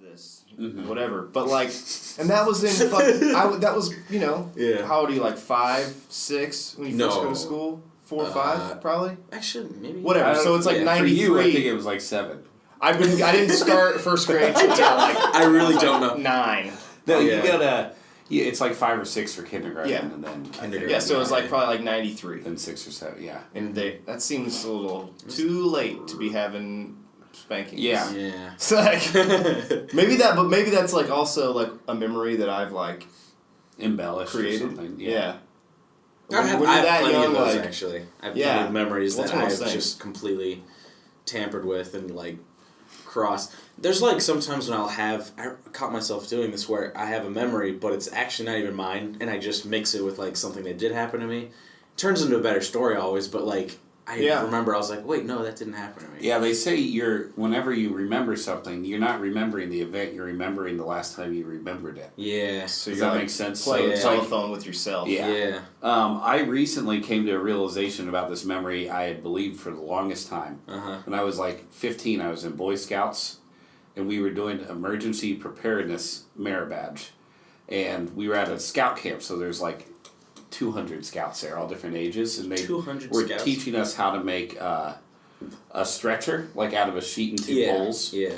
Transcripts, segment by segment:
this, whatever. But like, and that was in that was, you know, how old are you, like 5, 6 when you first go to school? 4 or 5 probably. Actually, maybe whatever. So it's like 93. For you, I think it was like 7. I didn't start first grade until like I really don't know. 9. No, you gotta. Yeah, it's like 5 or 6 for kindergarten, and then kindergarten. Yeah, so it was like probably like 93. Then 6 or 7, yeah. And that seems a little too late to be having spankings. Yeah. It's like maybe that's like also like a memory that I've like embellished created. Or something. I have plenty of those actually. I have plenty of memories that I've just completely tampered with and like crossed. There's like sometimes when I caught myself doing this where I have a memory but it's actually not even mine and I just mix it with like something that did happen to me. It turns into a better story always, but like I remember I was like, wait, no, that didn't happen to me. Yeah, they say whenever you remember something, you're not remembering the event, you're remembering the last time you remembered it. Yeah. So does that make sense? Playing telephone with yourself. Yeah. I recently came to a realization about this memory I had believed for the longest time. When I was like 15, I was in Boy Scouts, and we were doing emergency preparedness merit badge. And we were at a scout camp, so there's like 200 scouts there, all different ages, and they were teaching us how to make a stretcher, like out of a sheet and 2 poles. Yeah.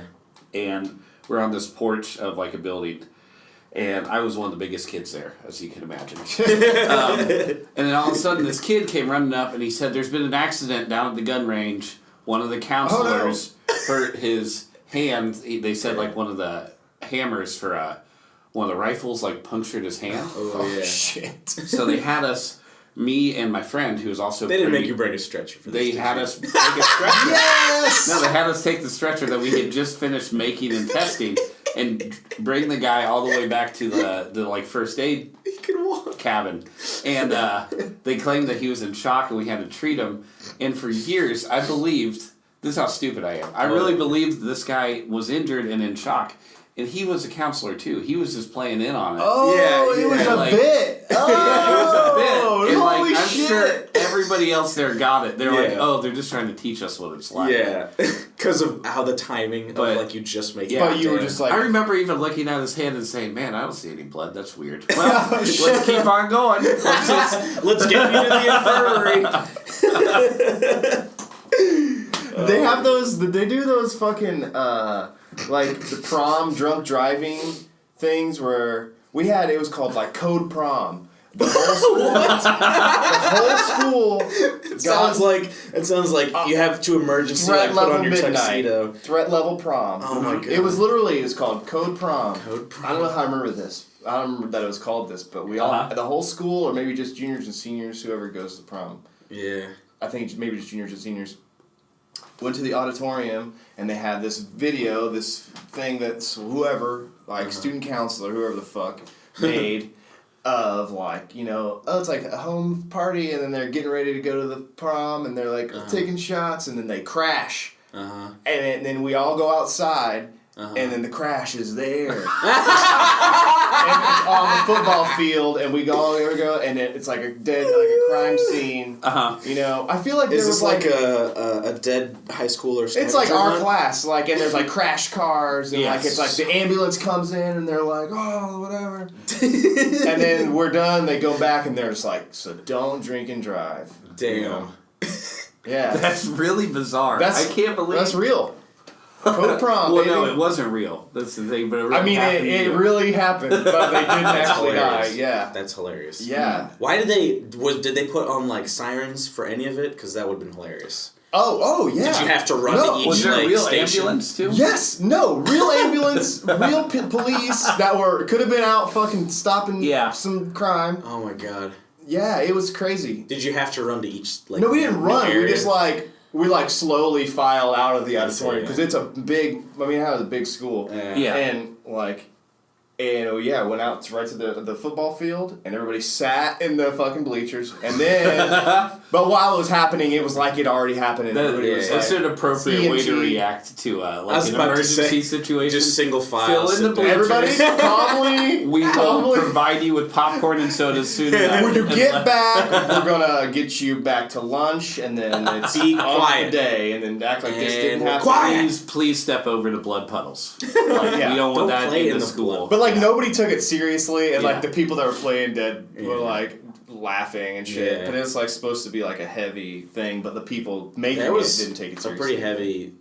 And we're on this porch of like a building, and I was one of the biggest kids there, as you can imagine. And then all of a sudden, this kid came running up, and he said, "There's been an accident down at the gun range. One of the counselors hurt his hand." They said like one of the hammers for one of the rifles like punctured his hand. Oh yeah. Shit. So they had us, me and my friend, who was also They didn't make you bring a stretcher for this. They had us take a stretcher. Yes! No, they had us take the stretcher that we had just finished making and testing and bring the guy all the way back to the like first aid cabin. And they claimed that he was in shock and we had to treat him. And for years, I believed, this is how stupid I am, I really believed this guy was injured and in shock. And he was a counselor too. He was just playing in on it. Oh, yeah, it was a bit. Oh, it was a bit. And holy I'm shit. sure everybody else there got it. They're like, oh, they're just trying to teach us what it's like. Yeah, because of how the timing of like you just make. But you were just like, I remember even looking at his hand and saying, "Man, I don't see any blood. That's weird." Well, let's keep on going. Let's get you to the infirmary. They have those. They do those fucking like the prom drunk driving things where it was called like Code Prom. The whole school. It sounds like you have to emergency like, put on your tuxedo. Threat level prom. Oh my god! It was called Code Prom. Code Prom. I don't know how I remember this. I don't remember that it was called this, but we all, the whole school, or maybe just juniors and seniors, whoever goes to prom. Yeah. I think maybe just juniors and seniors. Went to the auditorium, and they had this video, this thing that's whoever, like student counselor, whoever the fuck, made of like, you know, it's like a home party, and then they're getting ready to go to the prom, and they're like taking shots, and then they crash. And then we all go outside, and then the crash is there. And it's on the football field, and we go, and it's like a crime scene. You know, I feel like is this like a dead high schooler? It's like our class, like, and there's like crash cars, and like it's like the ambulance comes in, and they're like, oh, whatever. And then we're done. They go back, and they're just like, so don't drink and drive. Damn. You know? Yeah. That's really bizarre. I can't believe that's real. Code Prom. Well, no, it wasn't real. That's the thing. But it really it really happened, but they didn't actually die. Yeah, that's hilarious. Yeah. Why did they put on like sirens for any of it? Because that would have been hilarious. Oh yeah. Did you have to run to each was there a real station? ambulance too? Yes. No. Real ambulance. Real police that could have been out fucking stopping some crime. Oh my god. Yeah, it was crazy. Did you have to run to each? Like, no, we didn't run. area? We just we slowly file out of the auditorium because it's a big. I mean, it was a big school. Yeah. And like, And went out right to the football field, and everybody sat in the fucking bleachers. And then, but while it was happening, it was like it already happened. And everybody was it's an appropriate way to react to an emergency situation. Just single file. Fill in the bleachers. Everybody calmly. We will provide you with popcorn and sodas soon enough. When you get back, we're gonna get you back to lunch, and then it's be quiet the day, and then act like this didn't happen. Please step over to blood puddles. We don't want that in the school. But like nobody took it seriously, and like the people that were playing dead were like laughing and shit. Yeah. But it's like supposed to be like a heavy thing, but the people making it didn't take it seriously. A pretty heavy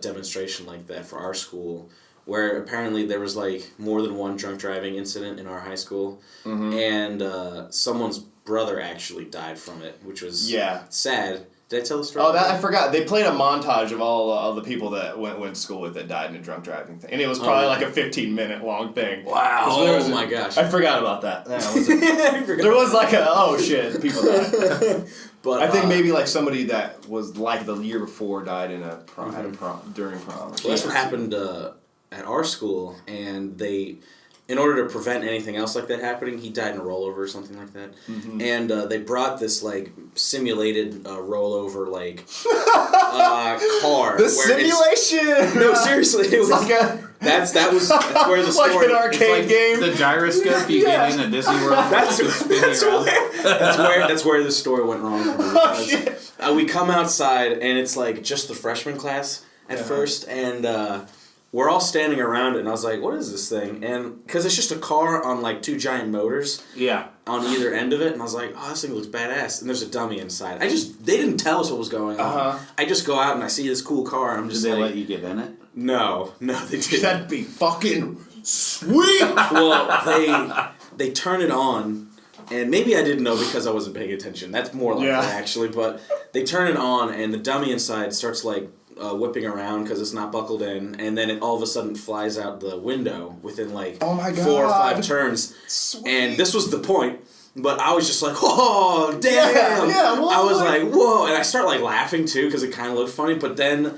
demonstration like that for our school, where apparently there was like more than one drunk driving incident in our high school, and someone's brother actually died from it, which was sad. Did I tell the story? Oh, I forgot. They played a montage of all the people that went to school with that died in a drunk driving thing. And it was probably like a 15-minute long thing. Wow. Oh my gosh. I forgot about that. There was like people died. But I think maybe like somebody that was like the year before died in during prom. Well, that's what happened at our school, and in order to prevent anything else like that happening, he died in a rollover or something like that. Mm-hmm. And they brought this like simulated rollover like car. The simulation. No, seriously, it was like that's where the story. Like an arcade game. The gyroscope you get in a Disney World. That's where the story went wrong for me. Oh shit! We come outside and it's like just the freshman class at first, and we're all standing around it, and I was like, what is this thing? And because it's just a car on like two giant motors on either end of it, and I was like, oh, this thing looks badass. And there's a dummy inside. They didn't tell us what was going on. I just go out and I see this cool car, and I'm just Did they let you get in it? No, they didn't. That'd be fucking sweet! Well, they turn it on, and maybe I didn't know because I wasn't paying attention. That's more like that, actually. But they turn it on, and the dummy inside starts like whipping around because it's not buckled in, and then it all of a sudden flies out the window within like 4 or 5 turns. Sweet. And this was the point, but I was just like, oh damn! I was like, whoa, and I start like laughing too because it kind of looked funny. But then,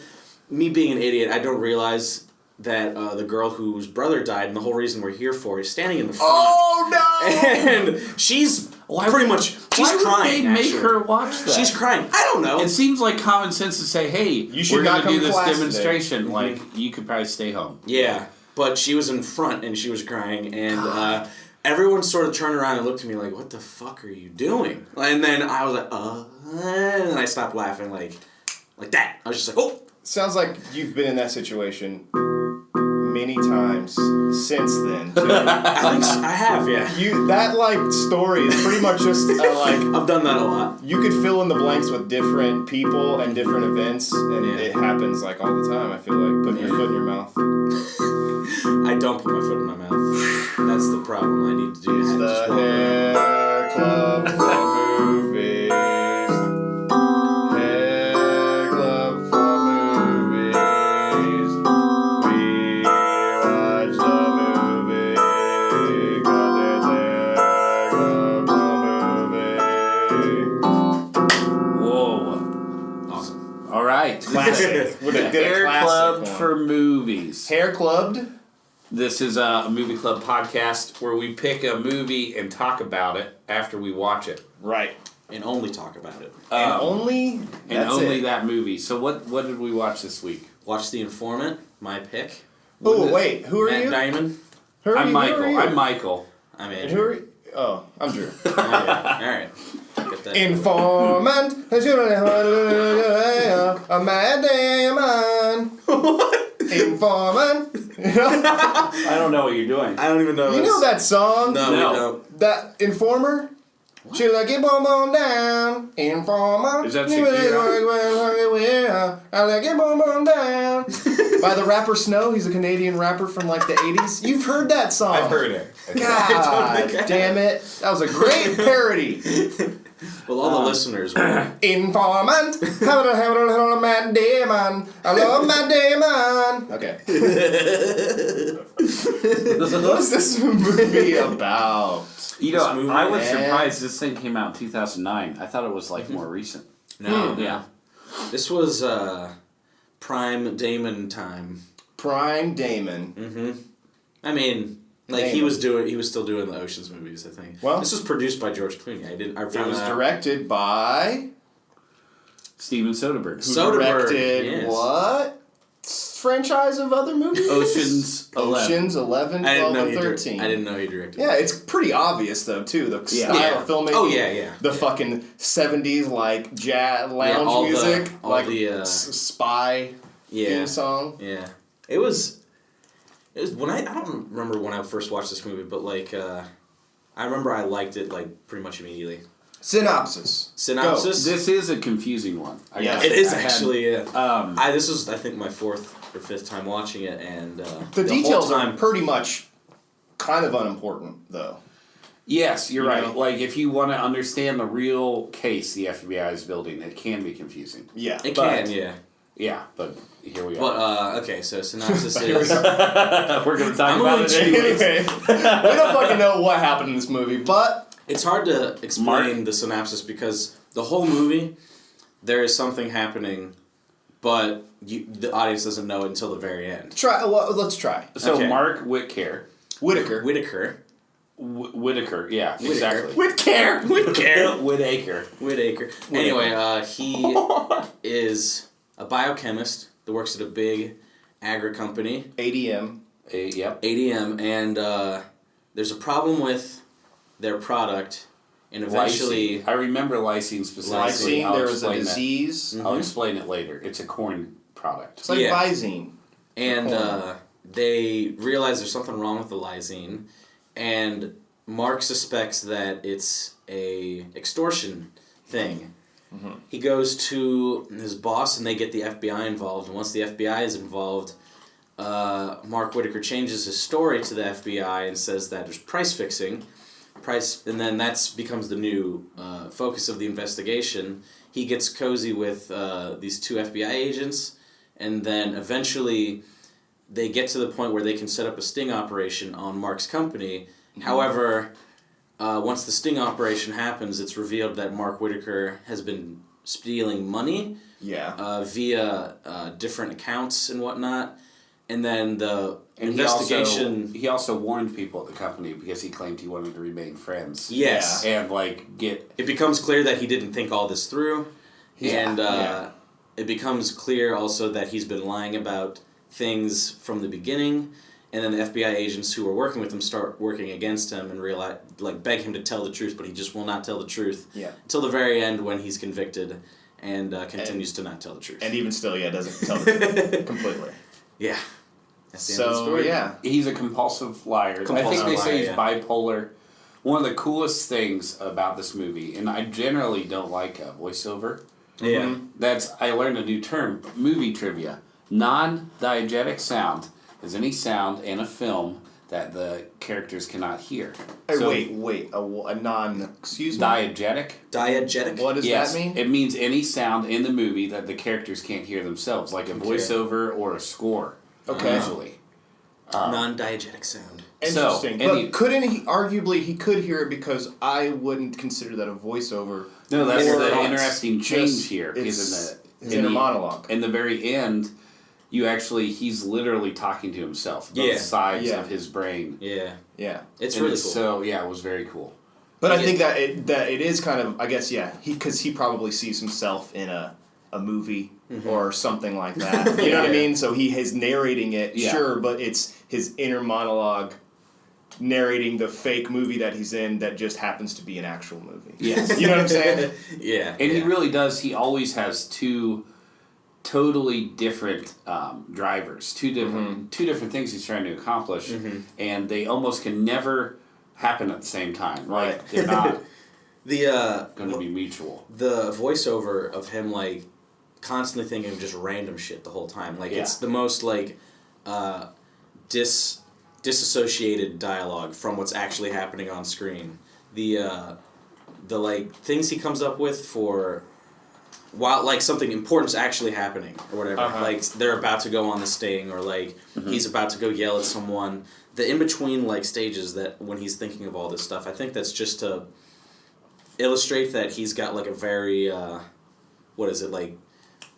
me being an idiot, I don't realize that the girl whose brother died, and the whole reason we're here for, is standing in the front. Oh no! And she's crying. Why would they make her watch that? She's crying. I don't know. It seems like common sense to say, hey, we're going to do this demonstration. Today. Like, you could probably stay home. Yeah, but she was in front, and she was crying, and everyone sort of turned around and looked at me like, what the fuck are you doing? And then I was like, and then I stopped laughing like that. I was just like, oh! Sounds like you've been in that situation many times since then. Too. I think I have, yeah. That like story is pretty much just like I've done that a lot. You could fill in the blanks with different people and different events, and it happens like all the time. I feel like putting your foot in your mouth. I don't put my foot in my mouth. That's the problem. I need to do it's that. The Hair Club for movies. Classic. Hairclub for movies. Hairclubbed? This is a movie club podcast where we pick a movie and talk about it after we watch it. Right. And only talk about it. And only that movie. So what did we watch this week? Watch The Informant, my pick. Oh, wait. Who are you? Matt Damon. I'm Michael. I'm Michael. I'm Andrew. Oh, I'm Drew. All right. Informant, a Matt Damon. What? Informant. I don't know what you're doing. I don't even know. You know that song? No, we don't. That Informer? What? She like it boom down. Informer. Is that Shakira? I like it boom down. By the rapper Snow. He's a Canadian rapper from like the 80s. You've heard that song. I've heard it. God damn it. That was a great parody. Well, all the listeners will. Informant. Matt Damon. I love Matt Damon. Okay. What is this movie about? You know, I was surprised this thing came out in 2009. I thought it was like more recent. No. Yeah. This was prime Damon time. Prime Damon. Mm-hmm. I mean, Like he was still doing the Ocean's movies, I think. Well, this was produced by George Clooney. It was directed by Steven Soderbergh. Who directed what franchise of other movies? Ocean's 11, 12, and 13. I didn't know he directed. Yeah, it's pretty obvious though too. The style of filmmaking. Oh yeah. The fucking 70s like jazz lounge music, like the spy theme song. Yeah, it was when I don't remember when I first watched this movie, but like I remember I liked it like pretty much immediately. Synopsis. Go. This is a confusing one. It is actually. This was I think my 4th or 5th time watching it, and the details are pretty much kind of unimportant though. Yes, you're right. Like if you want to understand the real case the FBI is building, it can be confusing. Yeah, it can. Yeah. Yeah, but here we are. But okay, so synopsis is we're going to talk about it anyway. We don't fucking know what happened in this movie, but. It's hard to explain the synopsis because the whole movie, there is something happening, but the audience doesn't know it until the very end. Let's try. So Mark Whitaker, yeah, exactly. Whitaker. Anyway, he is a biochemist that works at a big agri company. ADM. ADM, and there's a problem with their product, and eventually... Lysine. I remember lysine specifically. Lysine, there was a disease. I'll explain it later. It's a corn product. It's like Visine. And they realize there's something wrong with the lysine, and Mark suspects that it's a extortion thing. Mm-hmm. He goes to his boss, and they get the FBI involved, and once the FBI is involved... Mark Whitaker changes his story to the FBI and says that there's price fixing, and then that becomes the new focus of the investigation. He gets cozy with these 2 FBI agents, and then eventually they get to the point where they can set up a sting operation on Mark's company. Mm-hmm. However, once the sting operation happens, it's revealed that Mark Whitaker has been stealing money via different accounts and whatnot. And then the investigation... He also warned people at the company because he claimed he wanted to remain friends. Yes. And, It becomes clear that he didn't think all this through. Yeah. And it becomes clear also that he's been lying about things from the beginning. And then the FBI agents who are working with him start working against him and beg him to tell the truth, but he just will not tell the truth. Yeah. Until the very end when he's convicted and continues to not tell the truth. And even still, doesn't tell the truth completely. Yeah. That's the end of the story. He's a compulsive liar. I think they say he's bipolar. One of the coolest things about this movie, and I generally don't like voiceover. Yeah. I learned a new term, movie trivia. Non-diegetic sound is any sound in a film that the characters cannot hear. Wait. Excuse me? Diegetic? Diegetic? What does that mean? It means any sound in the movie that the characters can't hear themselves, like a voiceover or a score. Okay. Usually. Non-diegetic sound. Interesting. But couldn't he, arguably, he could hear it because I wouldn't consider that a voiceover. No, that's the interesting change here. His inner monologue. In the very end, he's literally talking to himself. Both sides of his brain. Yeah. Yeah. It's really cool. So, it was very cool. But I think that it is kind of, I guess, because he probably sees himself in a movie or something like that. You know what I mean? So he is narrating it, sure, but it's his inner monologue narrating the fake movie that he's in that just happens to be an actual movie. Yes. You know what I'm saying? Yeah. And he really does. He always has 2 totally different drivers, two different things he's trying to accomplish, and they almost can never happen at the same time. Right. They're not going to be mutual. The voiceover of him constantly thinking of just random shit the whole time. It's the most disassociated dialogue from what's actually happening on screen. The things he comes up with for while something important's actually happening or whatever. They're about to go on the sting or he's about to go yell at someone. The in between stages that when he's thinking of all this stuff, I think that's just to illustrate that he's got a very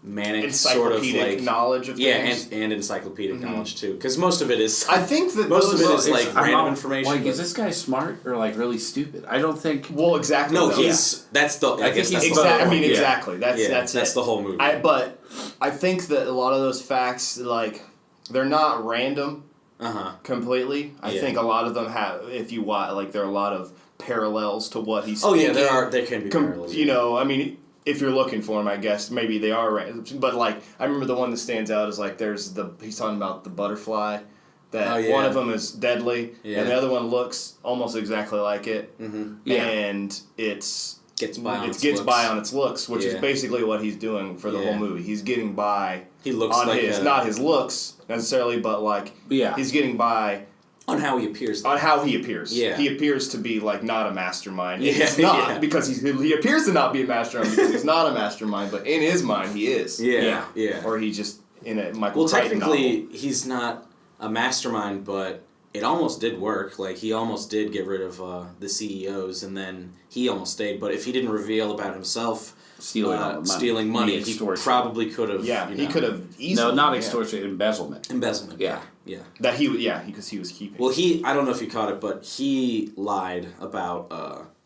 manic sort of like knowledge of things. and encyclopedic knowledge too, because most of it is. I think that most of it is like random information. Like, is this guy smart or like really stupid? I don't think. Well, exactly. No, that's the. I guess that's exactly. I mean, exactly. That's the whole movie. But I think that a lot of those facts, like, they're not random. Completely. I think a lot of them have. If you watch, like, there are a lot of parallels to what he's. Oh yeah, there can be parallels. You know, I mean. If you're looking for them, I guess maybe they are random. But like, I remember the one that stands out is like he's talking about the butterfly. That one of them is deadly, and the other one looks almost exactly like it, and it gets by on its looks, which is basically what he's doing for the whole movie. He's getting by. He looks on like not his looks necessarily, but like he's getting by. On how he appears. On how he appears. Yeah. He appears to be, like, not a mastermind. He's not, because he appears to not be a mastermind because he's not a mastermind, but in his mind, he is. Yeah. Or he's just in a Michael Crichton technically, novel. He's not a mastermind, but it almost did work. Like, he almost did get rid of the CEOs, and then he almost stayed. But if he didn't reveal about himself... Stealing money. He probably could have. Yeah, he could have easily. No, not extortion. Embezzlement. Yeah. That because he was keeping. Well, I don't know if you caught it, but he lied about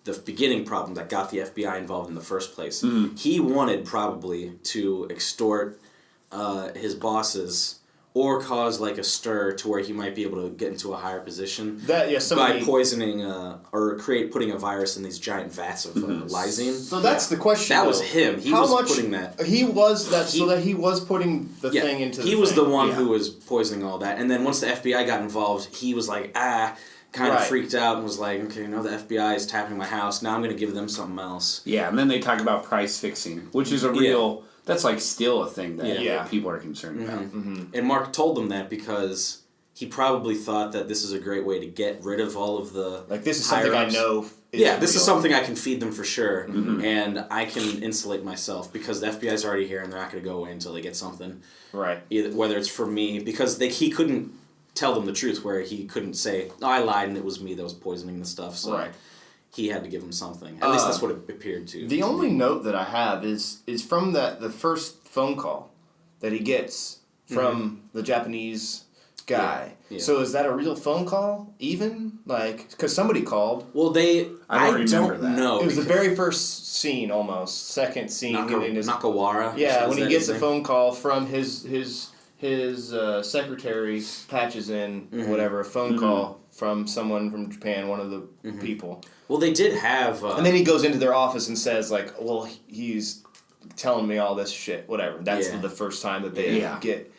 the beginning problem that got the FBI involved in the first place. He wanted probably to extort his bosses. Or cause like a stir to where he might be able to get into a higher position by poisoning or putting a virus in these giant vats of lysine. So that's the question. That was him. He was putting that. He was that. So that he was putting the thing into. He was the one who was poisoning all that, and then once the FBI got involved, he was like kind of freaked out and was like, okay, now the FBI is tapping my house. Now I'm going to give them something else. Yeah, and then they talk about price fixing, which is a real. That's like still a thing that people are concerned about. And Mark told them that because he probably thought that this is a great way to get rid of all of the this is something I know. This is something I can feed them for sure, and I can insulate myself because the FBI's already here and they're not going to go away until they get something. Right. Whether it's for me, because he couldn't tell them the truth, where he couldn't say, "Oh, I lied and it was me that was poisoning the stuff." So. Right. He had to give him something. At least that's what it appeared to. The only note that I have is from the first phone call that he gets from the Japanese guy. Yeah. So is that a real phone call? Even because somebody called. Well, I don't know. It was the very first scene, almost second scene. Nakawara. Yeah, when he gets a phone call from his secretary, patches in whatever a phone call from someone from Japan, one of the people. Well, they did have... and then he goes into their office and says, like, well, he's telling me all this shit, whatever. That's the first time that they get...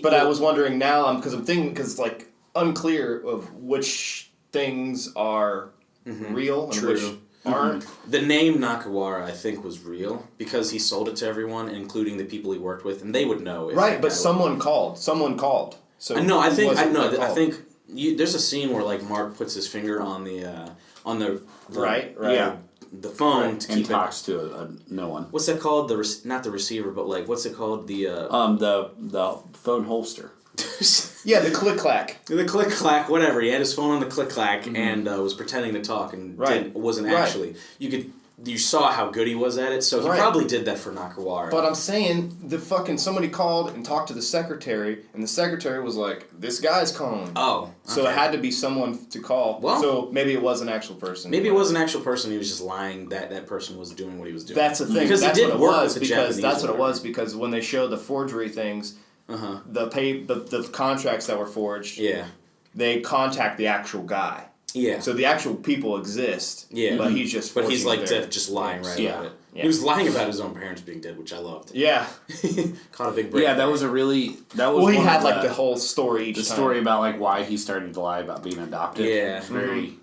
But I was wondering now, because I'm thinking, because it's, like, unclear of which things are real and which aren't. The name Nakawara, I think, was real, because he sold it to everyone, including the people he worked with, and they would know. Right, but someone called. Someone called. So I think there's a scene where, like, Mark puts his finger on the the phone to keep and talks to no one. What's that called? Not the receiver, but like what's it called? The phone holster. Yeah, the click clack. The click clack, whatever. He had his phone on the click clack and was pretending to talk and wasn't actually. You saw how good he was at it, so he probably did that for Nakawara. But I'm saying somebody called and talked to the secretary, and the secretary was like, "This guy's calling." Oh, okay. So it had to be someone to call. Well, so maybe it was an actual person. Maybe it was an actual person. He was just lying that person was doing what he was doing. That's the thing. Because that's what it was. Because that's what it was. Because when they show the forgery things, the contracts that were forged, they contact the actual guy. Yeah. So the actual people exist. Yeah. But he's just. But he's like just lying about it. Yeah. He was lying about his own parents being dead, which I loved. Yeah. Caught a big break. Yeah, that was a really he had like the whole story each time. The story about like why he started to lie about being adopted. Yeah. Very.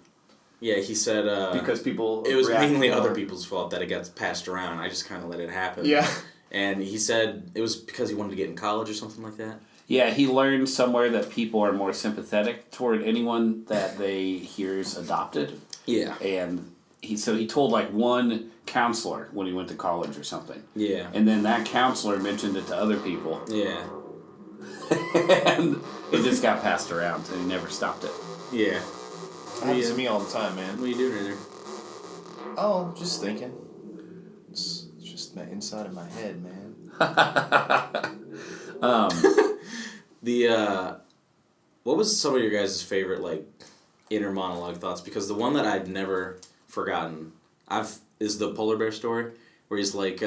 Yeah, he said because people. It was mainly other people's fault that it got passed around. I just kind of let it happen. Yeah. And he said it was because he wanted to get in college or something like that. Yeah, he learned somewhere that people are more sympathetic toward anyone that they hear is adopted. Yeah. And he told like one counselor when he went to college or something. Yeah. And then that counselor mentioned it to other people. Yeah. And it just got passed around and he never stopped it. Yeah. It happens to me all the time, man. What are you doing right there? Oh, just thinking. It's just inside of my head, man. What was some of your guys' favorite like inner monologue thoughts? Because the one that I'd never forgotten is the polar bear story, where he's like,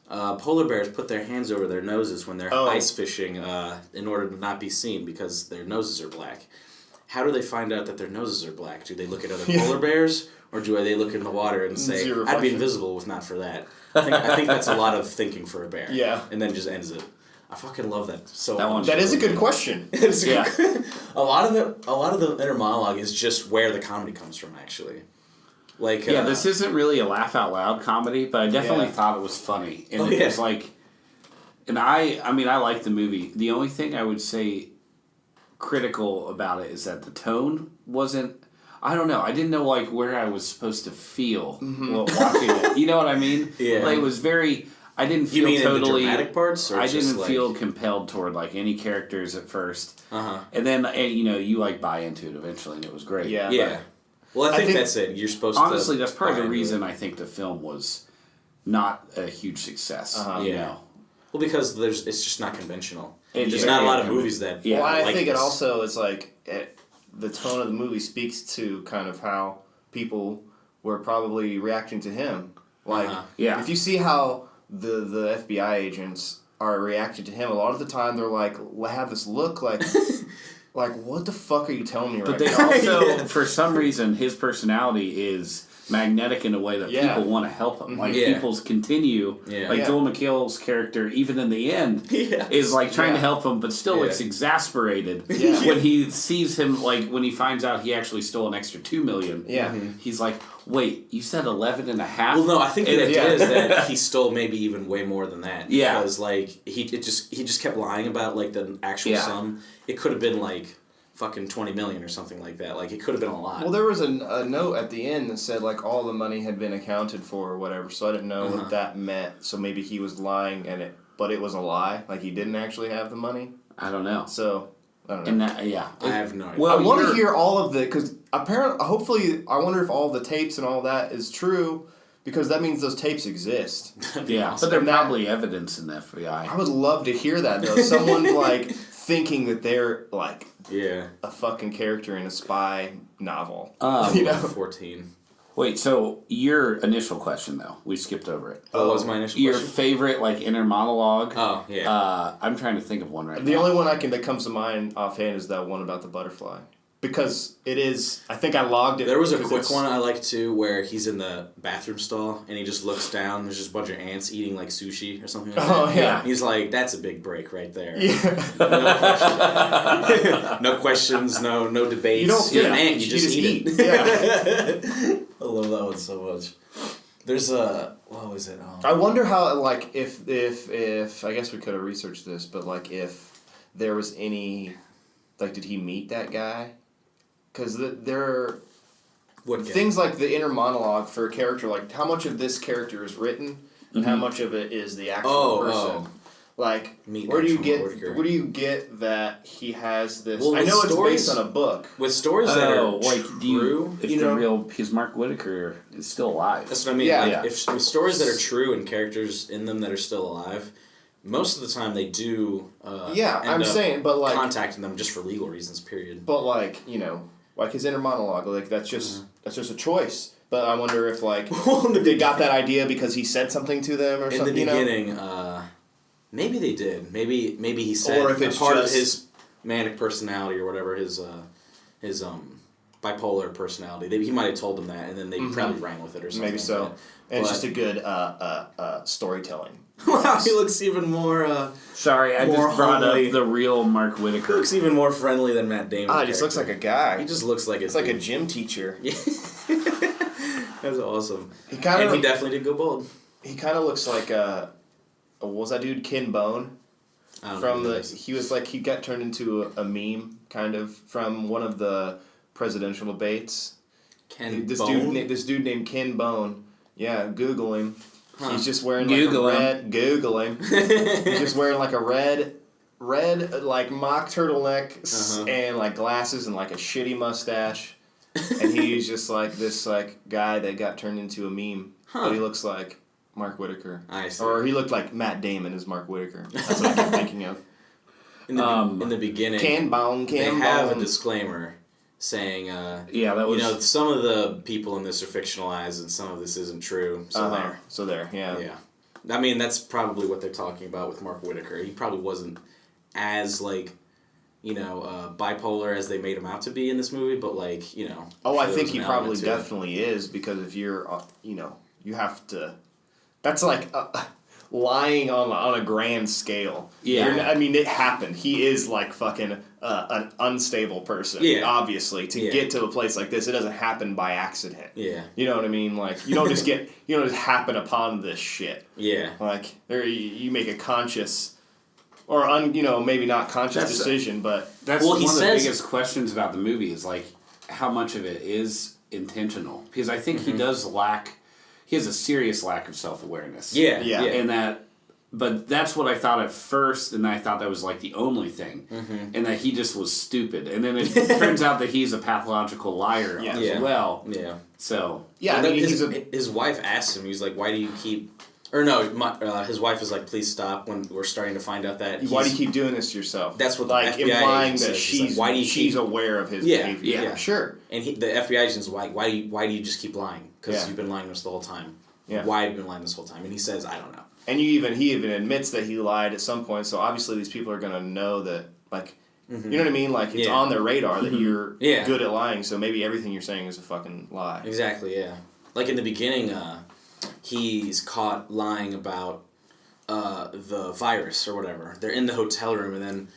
polar bears put their hands over their noses when they're ice fishing in order to not be seen because their noses are black. How do they find out that their noses are black? Do they look at other polar bears, or do they look in the water and say, "I'd be invisible if not for that"? I think that's a lot of thinking for a bear. Yeah, and then just ends it. I fucking love that so much. That is a good question. A lot of the inner monologue is just where the comedy comes from, actually. Like this isn't really a laugh out loud comedy, but I definitely thought it was funny, and it was like, and I mean I like the movie. The only thing I would say critical about it is that the tone wasn't. I don't know. I didn't know like where I was supposed to feel while watching it. You know what I mean? Yeah. Like, it was very. I didn't feel totally. In the dramatic parts, or I didn't feel compelled toward like any characters at first, and then you like buy into it eventually, and it was great. Yeah. Yeah. Well, I think that's it. You're supposed to. Honestly, that's part of the reason I think the film was not a huge success. You know? Well, because it's just not conventional. There's not a lot of movies that. Yeah. Well, I think it also is like the tone of the movie speaks to kind of how people were probably reacting to him. Like, if you see how the FBI agents are reacting to him, a lot of the time they're like, have this look like. Like, what the fuck are you telling me right now? But they also, for some reason, his personality is magnetic in a way that people want to help him. Like, people's continue. Yeah. Like, Joel McHale's character, even in the end, is, like, trying to help him, but still looks exasperated when he sees him, like, when he finds out he actually stole an extra $2 million. Yeah. He's like, wait, you said 11 and a half? Well, no, I think the idea is that he stole maybe even way more than that. Yeah. Because, like, he just kept lying about, like, the actual sum. It could have been, like, fucking 20 million or something like that. Like, it could have been a lot. Well, there was a note at the end that said, like, all the money had been accounted for or whatever, so I didn't know what that meant. So maybe he was lying, but it was a lie. Like, he didn't actually have the money. I don't know. So, I don't know. I have no idea. Well, I want to hear all of the, because hopefully, I wonder if all the tapes and all that is true, because that means those tapes exist. Yeah, but they're probably evidence in the FBI. I would love to hear that, though. Someone, like, thinking that they're, like, a fucking character in a spy novel. 14. Wait, so your initial question, though, we skipped over it. What was my initial question? Your favorite, like, inner monologue? Oh, yeah. I'm trying to think of one right now. The only one that comes to mind offhand is that one about the butterfly. Because it is, I think I logged it. There was a quick one I liked too, where he's in the bathroom stall and he just looks down. There's just a bunch of ants eating like sushi or something like that. Oh, yeah. He's like, that's a big break right there. Yeah. No questions, no debates. You don't You're an ant, you just eat it. Yeah. I love that one so much. There's what was it? I wonder how, like, if I guess we could have researched this, but, like, if there was any, like, did he meet that guy? Because there are things like the inner monologue for a character, like how much of this character is written and how much of it is the actual person. Like, where do you get that he has this? Well, I know it's based on a book. With stories that are like true, because Mark Whitaker is still alive. That's what I mean. Yeah. Like, if with stories that are true and characters in them that are still alive, most of the time they do. I'm saying, but like contacting them just for legal reasons. Period. But like like his inner monologue, like that's just a choice. But I wonder if like they got that idea because he said something to them or something. In the beginning, maybe they did. Maybe he said, or if it's part of his manic personality or whatever, his bipolar personality. He might have told them that, and then they probably ran with it or something. Maybe so. Like and it's just a good storytelling. Wow, he looks even more. Sorry, I just brought up the real Mark Whitaker. He looks even more friendly than Matt Damon. He just looks like a guy. He just looks like it's like a gym teacher. Yeah. That's awesome. He definitely did go bald. He kind of looks like what was that dude Ken Bone? He got turned into a meme kind of from one of the presidential debates. This dude named Ken Bone. Yeah, Google him. Huh. He's just wearing Google him. He's just wearing like a red like mock turtleneck and like glasses and like a shitty mustache. And he's just like this like guy that got turned into a meme. Huh. But he looks like Mark Whitaker. I see. Or he looked like Matt Damon as Mark Whitaker. That's what I kept thinking of. In the beginning, they have a disclaimer saying, some of the people in this are fictionalized and some of this isn't true. So yeah. Yeah. I mean, that's probably what they're talking about with Mark Whitaker. He probably wasn't as, bipolar as they made him out to be in this movie, but, Oh, I think he probably definitely is, because if you're, you have to... That's like... lying on a grand scale. Yeah. I mean, it happened. He is like fucking an unstable person. Yeah. Obviously, to get to a place like this, it doesn't happen by accident. Yeah. You know what I mean? Like, you don't just happen upon this shit. Yeah. Like, you make a conscious, or maybe not conscious decision, but that's one of the biggest questions about the movie is like how much of it is intentional, because I think he does lack. He has a serious lack of self-awareness. Yeah. And but that's what I thought at first, and I thought that was like the only thing, and that he just was stupid. And then it turns out that he's a pathological liar as well. Yeah. So. Yeah, I mean, his wife asked him, he's like, why do you keep... Or no, his wife is like, please stop when we're starting to find out that why do you keep doing this to yourself? That's what the FBI implying that she's like, she's aware of his behavior. Yeah, sure. And the FBI agent's like, why do you just keep lying? Because you've been lying to us the whole time. Yeah. Why have you been lying this whole time? And he says, I don't know. And he even admits that he lied at some point. So obviously these people are gonna know that, like, you know what I mean? Like, it's on their radar that you're good at lying. So maybe everything you're saying is a fucking lie. Exactly. Yeah. Like in the beginning, he's caught lying about the virus or whatever. They're in the hotel room, and then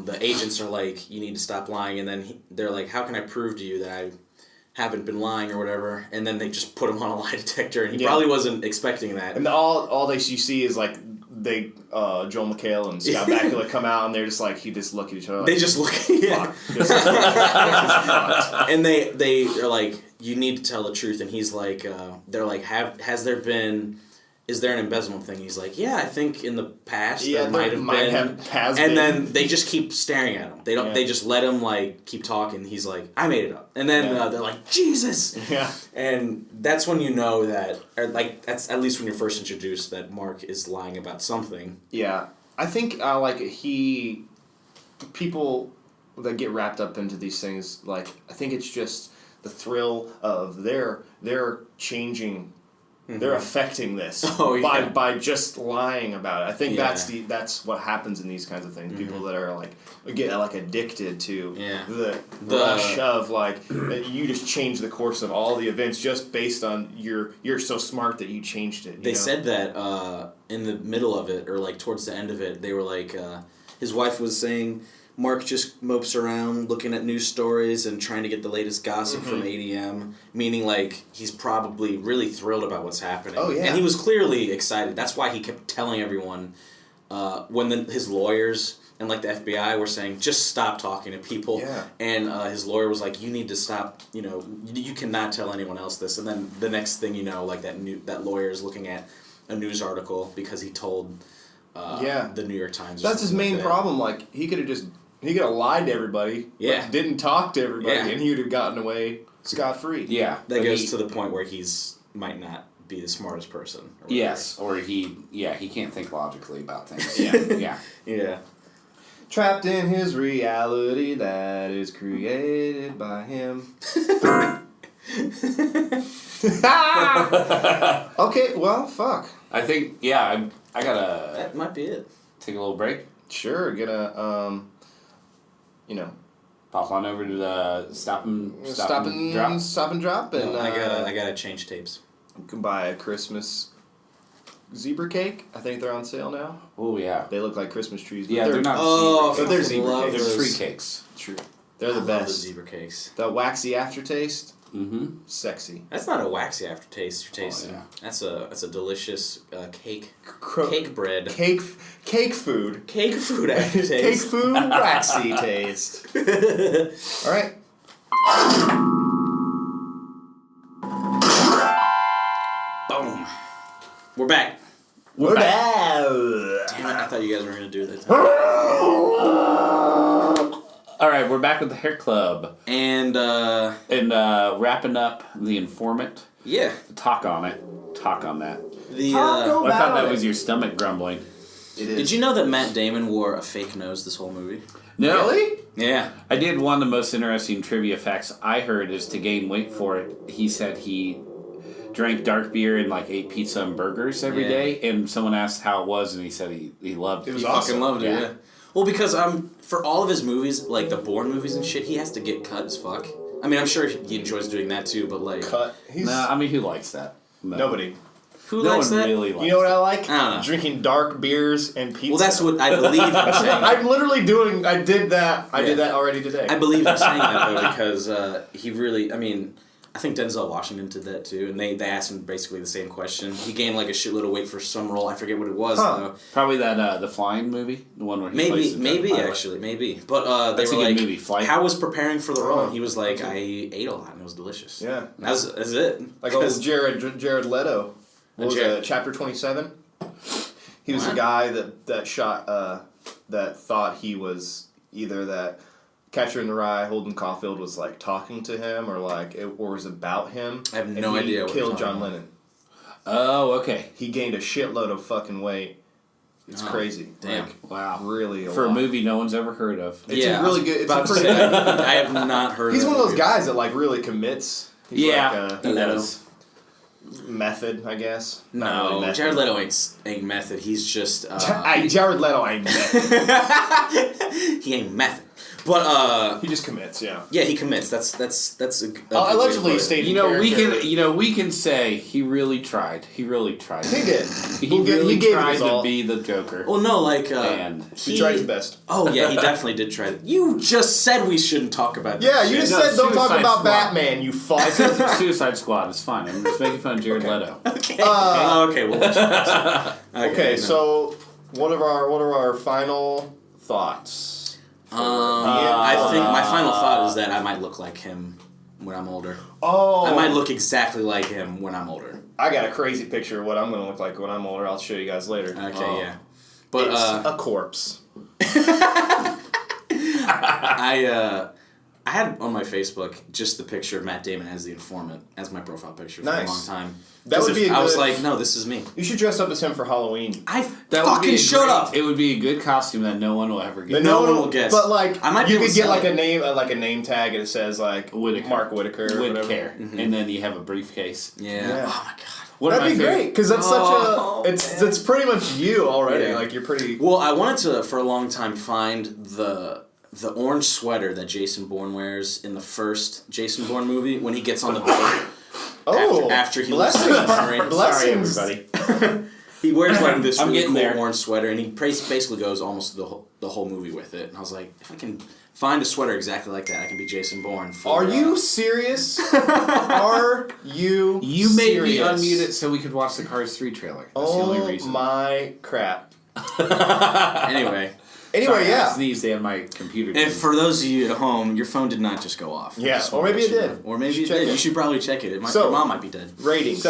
the agents are like, you need to stop lying. And then they're like, how can I prove to you that I haven't been lying or whatever? And then they just put him on a lie detector, and he probably wasn't expecting that. And all you see is like Joel McHale and Scott Bakula come out, and they're just like, he just look at each other. Like, they just look. Yeah. And they're like, you need to tell the truth. And he's like, they're like, is there an embezzlement thing? He's like, yeah, I think in the past there might have been. And then they just keep staring at him. They don't. They just let him like keep talking. He's like, I made it up. And then they're like, Jesus. Yeah. And that's when you know that, or like that's at least when you're first introduced that Mark is lying about something. Yeah, I think people that get wrapped up into these things, like, I think it's just the thrill of they're changing. They're affecting this by just lying about it. I think that's what happens in these kinds of things. People that are get addicted to the rush of you just change the course of all the events just based on you're so smart that you changed it. They said that in the middle of it, or like towards the end of it, they were like his wife was saying, Mark just mopes around looking at news stories and trying to get the latest gossip from ADM, meaning like he's probably really thrilled about what's happening. Oh, yeah. And he was clearly excited. That's why he kept telling everyone when his lawyers and like the FBI were saying, just stop talking to people. Yeah. And his lawyer was like, you need to stop, you cannot tell anyone else this. And then the next thing you know, like that lawyer is looking at a news article because he told the New York Times. That's his main problem. Like, he could have lied to everybody, but didn't talk to everybody, and he would have gotten away scot-free. Yeah. That goes to the point where might not be the smartest person. Yes, or he can't think logically about things. Yeah. Trapped in his reality that is created by him. Okay, well, fuck. I think, I gotta... That might be it. Take a little break? Sure, gonna, pop on over to the stop and drop, and I gotta change tapes. You can buy a Christmas zebra cake. I think they're on sale now. Oh yeah, they look like Christmas trees. Yeah, they're not. But they're zebra cakes. They're tree cakes. True, they're the best. Love the zebra cakes. The waxy aftertaste. Mm-hmm. Sexy. That's not a waxy aftertaste you're tasting. That's a delicious cake bread. Cake food. Cake food aftertaste. Cake food waxy taste. All right. Boom. We're back. We're back. Damn it! I thought you guys were gonna do that. All right, we're back with the Hairclub, and wrapping up the Informant. Yeah. Talk on that. I thought that was your stomach grumbling. It is. Did you know that Matt Damon wore a fake nose this whole movie? No. Really? Yeah. I did one of the most interesting trivia facts I heard is to gain weight for it. He said he drank dark beer and like ate pizza and burgers every day, and someone asked how it was, and he said he loved it. It was he awesome. Fucking loved it. Yeah. Well, because for all of his movies, like the Bourne movies and shit, he has to get cut as fuck. I mean, I'm sure he enjoys doing that too, but like cut. Nah, I mean, who likes that? No. Nobody. Who likes that? Really likes you know what I like? I don't know. Drinking dark beers and pizza. Well, that's what I believe I'm saying. I'm literally doing. I did that. I did that already today. I believe I'm saying that though because he really. I mean, I think Denzel Washington did that too, and they asked him basically the same question. He gained like a shitload of weight for some role. I forget what it was though. Probably that the Flying movie, the one where he plays maybe. But they were like, movie, Flight. how was preparing for the role? And he was like, I ate a lot and it was delicious. Yeah, that's it. Like old Jared Leto. What was it? Chapter 27. He was a guy that shot that thought he was either that Catcher in the Rye, Holden Caulfield was like talking to him or like it was about him. I have no idea. What killed John Lennon. Oh, okay. He gained a shitload of fucking weight. It's crazy. Damn. Like, wow. Really For a movie no one's ever heard of. It's a really good. It's a pretty. I have not heard. He's one of those guys that like really commits. He's like, he does. Method, I guess. No, really Jared Leto ain't method. He's just. Jared Leto ain't method. He ain't method. But he just commits, yeah. Yeah, he commits. That's a allegedly stated. We can say he really tried. He really tried. He did. He tried to be the Joker. Well, no, like and he tried his best. Oh yeah, he definitely did try it. You just said we shouldn't talk about that. Yeah, you just said don't talk about Batman. You fuck. I said Suicide Squad. It's fine. I'm just making fun of Jared Leto. Okay. Okay. We'll let you okay. So what are our final thoughts? I think my final thought is that I might look like him when I'm older. Oh. I might look exactly like him when I'm older. I got a crazy picture of what I'm going to look like when I'm older. I'll show you guys later. Okay, yeah. But it's a corpse. I had on my Facebook just the picture of Matt Damon as the Informant as my profile picture for a long time. That would be. I was like, no, this is me. You should dress up as him for Halloween. Fucking shut up. It would be a good costume that no one will ever get. No one will guess. But like, you could get like a name tag, and it says like Mark Whitaker or whatever. Mm-hmm. And then you have a briefcase. Yeah. Oh my god. That'd be great because that's it's pretty much you already. Yeah. Like you're pretty. Well, I wanted to for a long time find the orange sweater that Jason Bourne wears in the first Jason Bourne movie when he gets on the boat. After he leaves the Sorry, everybody. He wears like this really cool orange sweater, and he basically goes almost the whole movie with it. And I was like, if I can find a sweater exactly like that, I can be Jason Bourne. Are you serious? Are you? You made me unmute it so we could watch the Cars 3 trailer. That's the only reason. Oh my crap! Anyway, Sorry, yeah. I sneezed and my computer. And for those of you at home, your phone did not just go off. Yeah, or maybe it did. Or maybe it did. You should probably check it. Your mom might be dead. Ratings.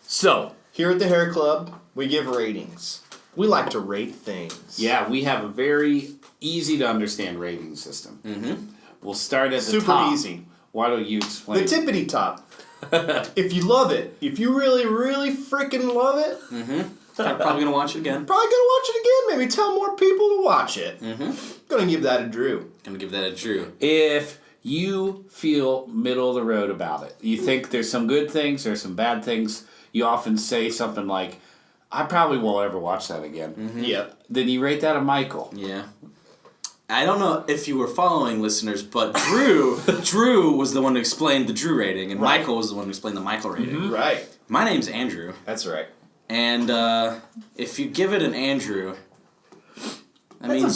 So here at the Hair Club, we give ratings. We like to rate things. Yeah, we have a very easy to understand rating system. Mm-hmm. We'll start at the top. Super easy. Why don't you explain? The tippity top. If you love it, if you really, really freaking love it. Mm-hmm. I'm probably gonna watch it again. Probably gonna watch it again. Maybe tell more people to watch it. Mm-hmm. Gonna give that a Drew. If you feel middle of the road about it, you think there's some good things, there's some bad things. You often say something like, "I probably won't ever watch that again." Mm-hmm. Yep. Then you rate that a Michael. Yeah. I don't know if you were following, listeners, but Drew was the one who explained the Drew rating, and Michael was the one who explained the Michael rating. Mm-hmm. Right. My name's Andrew. That's right. And if you give it an Andrew, that means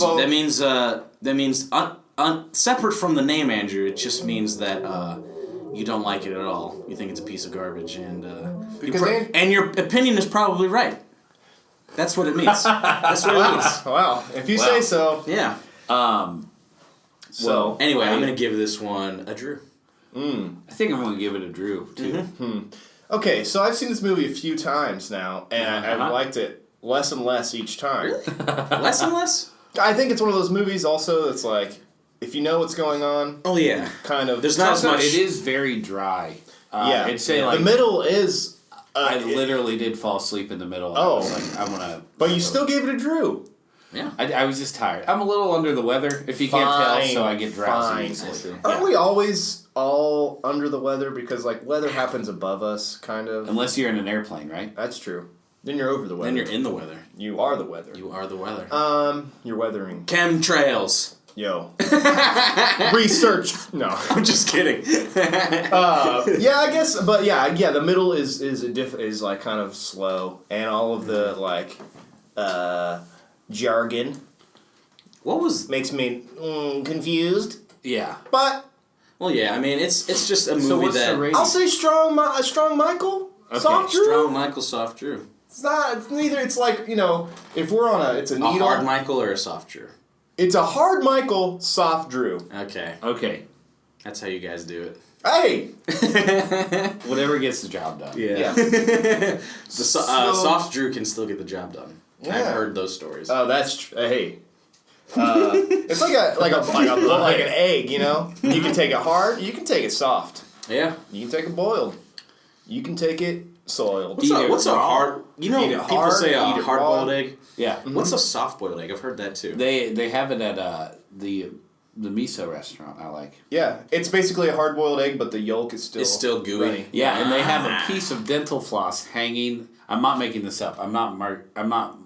separate from the name Andrew, it just means that you don't like it at all. You think it's a piece of garbage, and and your opinion is probably right. That's what it means. That's what it means. Wow. If you say so. Yeah. So anyway, I'm gonna give this one a Drew. I think I'm gonna give it a Drew too. Mm-hmm. Okay, so I've seen this movie a few times now, and I've liked it less and less each time. Really? Less and less? I think it's one of those movies also that's like, if you know what's going on... Oh, yeah. Kind of... There's not as much... It is very dry. Yeah. I'd say like... The middle is I literally did fall asleep in the middle. Oh. I was like, I'm gonna... But you still gave it a Drew. Yeah. I was just tired. I'm a little under the weather, if you can't tell, so I get drowsy easily. Aren't we always all under the weather? Because, like, weather happens above us, kind of. Unless you're in an airplane, right? That's true. Then you're over the weather. Then you're in the weather. You are the weather. You are the weather. You're weathering. Chemtrails. Yo. Research. No. I'm just kidding. Yeah, I guess, but yeah, the middle is like kind of slow, and all of the like jargon. What was makes me confused? Yeah, but well, yeah, I mean it's just a movie so what's that the rating? I'll say strong Michael, okay. soft Drew. Strong Michael, soft Drew. It's not. It's neither. It's like if we're on it's a needle. A hard Michael or a soft Drew. It's a hard Michael, soft Drew. Okay. That's how you guys do it. Hey! Whatever gets the job done. Yeah. Soft Drew can still get the job done. Yeah. I've heard those stories. Oh, that's true. Hey. It's like an egg, You can take it hard, you can take it soft. Yeah. You can take it boiled. You can take it soiled. What's a hard... people say a hard-boiled egg. Yeah. Mm-hmm. What's a soft-boiled egg? I've heard that too. They have it at the miso restaurant I like. Yeah, it's basically a hard-boiled egg, but the yolk is still gooey. runny. Yeah, and they have a piece of dental floss hanging. I'm not making this up. I'm not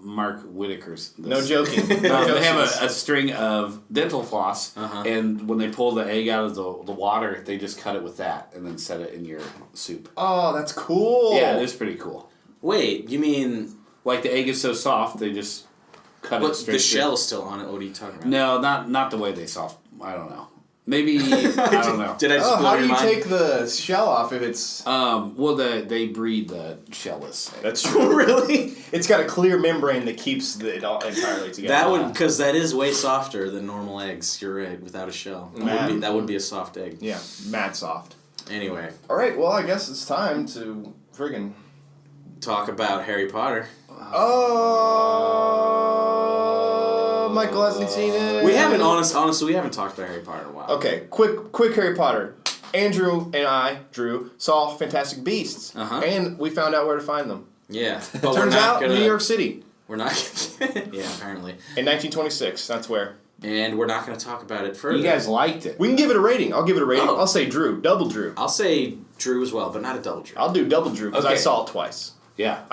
Mark Whitaker's. No joking. They have a string of dental floss, and when they pull the egg out of the water, they just cut it with that and then set it in your soup. Oh, that's cool. Yeah, it is pretty cool. Wait, you mean... Like the egg is so soft, they just cut it straight. The shell's still on it. What are you talking about? No, not the way they soft. I don't know. Maybe I don't know. Did I just blow how your do you mind? take the shell off if it's... Well, they breed the shellless egg. That's true. Really? It's got a clear membrane that keeps it all entirely together. Because that is way softer than normal eggs. You're right, without a shell. That would be a soft egg. Yeah, mad soft. Anyway. All right, well, I guess it's time to friggin' talk about Harry Potter. Oh, Michael hasn't seen it. We haven't, honestly, we haven't talked about Harry Potter in a while. Okay, quick Harry Potter. Andrew and I, Drew, saw Fantastic Beasts, and we found out where to find them. Yeah, but turns out New York City. We're not. Yeah, apparently. In 1926, that's where. And we're not going to talk about it further. You guys liked it. We can give it a rating. I'll give it a rating. Oh. I'll say Drew, double Drew. I'll say Drew as well, but not a double Drew. I'll do double Drew because I saw it twice. Yeah.